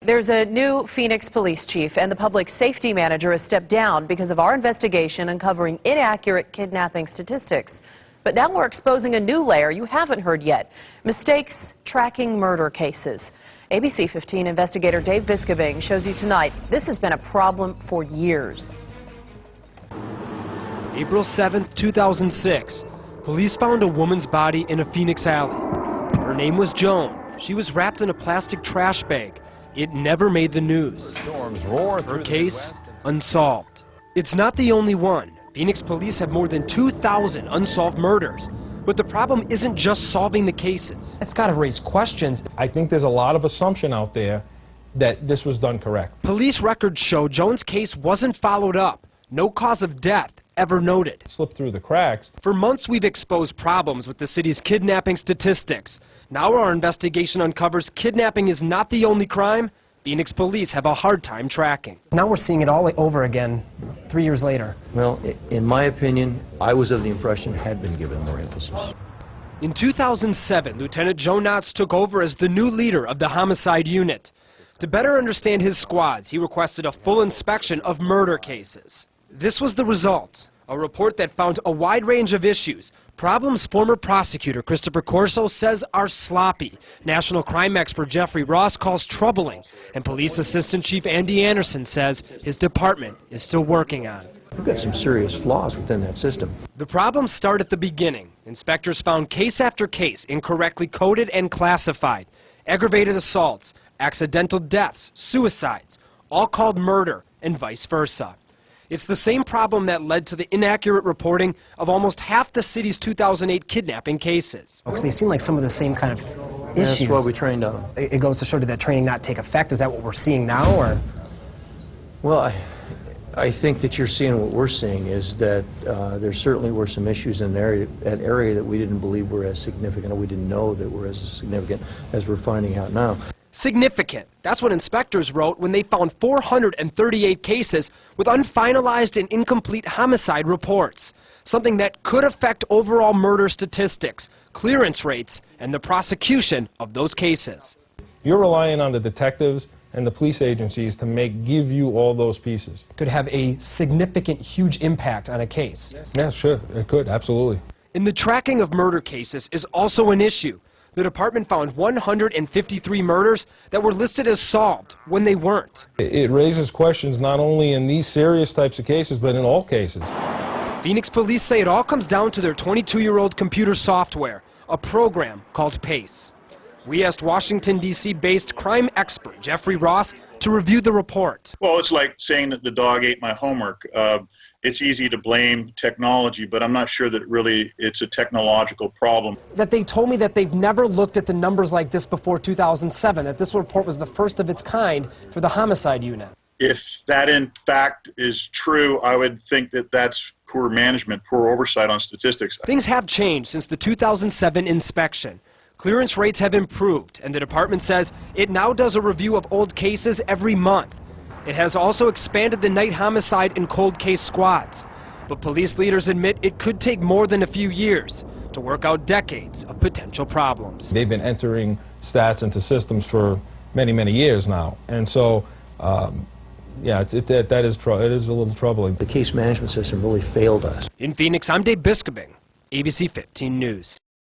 There's a new Phoenix police chief, and the public safety manager has stepped down because of our investigation uncovering inaccurate kidnapping statistics. But now we're exposing a new layer you haven't heard yet: mistakes tracking murder cases. ABC 15 investigator Dave Biskobing shows you tonight this has been a problem for years. April 7th, 2006. Police found a woman's body in a Phoenix alley. Her name was Joan. She was wrapped in a plastic trash bag. It never made the news. Her case, unsolved. It's not the only one. Phoenix police have more than 2,000 unsolved murders. But the problem isn't just solving the cases. It's got to raise questions. I think there's a lot of assumption out there that this was done correct. Police records show Joan's case wasn't followed up. No cause of death ever noted. It slipped through the cracks. For months we've exposed problems with the city's kidnapping statistics. Now our investigation uncovers kidnapping is not the only crime Phoenix police have a hard time tracking. Now we're seeing it all over again 3 years later. Well, in my opinion, I was of the impression it had been given more emphasis. In 2007, Lieutenant Joe Knotts took over as the new leader of the homicide unit. To better understand his squads, he requested a full inspection of murder cases. This was the result: a report that found a wide range of issues, problems former prosecutor Christopher Corso says are sloppy, national crime expert Jeffrey Ross calls troubling, and police assistant chief Andy Anderson says his department is still working on. We've got some serious flaws within that system. The problems start at the beginning. Inspectors found case after case incorrectly coded and classified. Aggravated assaults, accidental deaths, suicides, all called murder, and vice versa. It's the same problem that led to the inaccurate reporting of almost half the city's 2008 kidnapping cases. Because they seem like some of the same kind of issues. That's what we trained on. It goes to show, did that training not take effect? Is that what we're seeing now, or? Well, I think that you're seeing what we're seeing is that there certainly were some issues in that area that we didn't believe were as significant, or we didn't know that were as significant as we're finding out now. Significant. That's what inspectors wrote when they found 438 cases with unfinalized and incomplete homicide reports, something that could affect overall murder statistics, clearance rates, and the prosecution of those cases. You're relying on the detectives and the police agencies to give you all those pieces. Could have a significant, huge impact on a case. Yeah, sure, it could, absolutely. In the tracking of murder cases is also an issue. The department found 153 murders that were listed as solved when they weren't. It raises questions not only in these serious types of cases, but in all cases. Phoenix police say it all comes down to their 22-year-old computer software, a program called PACE. We asked Washington, D.C.-based crime expert Jeffrey Ross to review the report. Well, it's like saying that the dog ate my homework. It's easy to blame technology, but I'm not sure that really it's a technological problem. That they told me that they've never looked at the numbers like this before 2007, that this report was the first of its kind for the homicide unit. If that in fact is true, I would think that that's poor management, poor oversight on statistics. Things have changed since the 2007 inspection. Clearance rates have improved, and the department says it now does a review of old cases every month. It has also expanded the night homicide and cold case squads. But police leaders admit it could take more tthan a few years to work out decades of potential problems. They've been entering stats into systems for many, many years now. And so, yeah, it is a little troubling. The case management system really failed us. In Phoenix, I'm Dave Biskobing, ABC 15 News.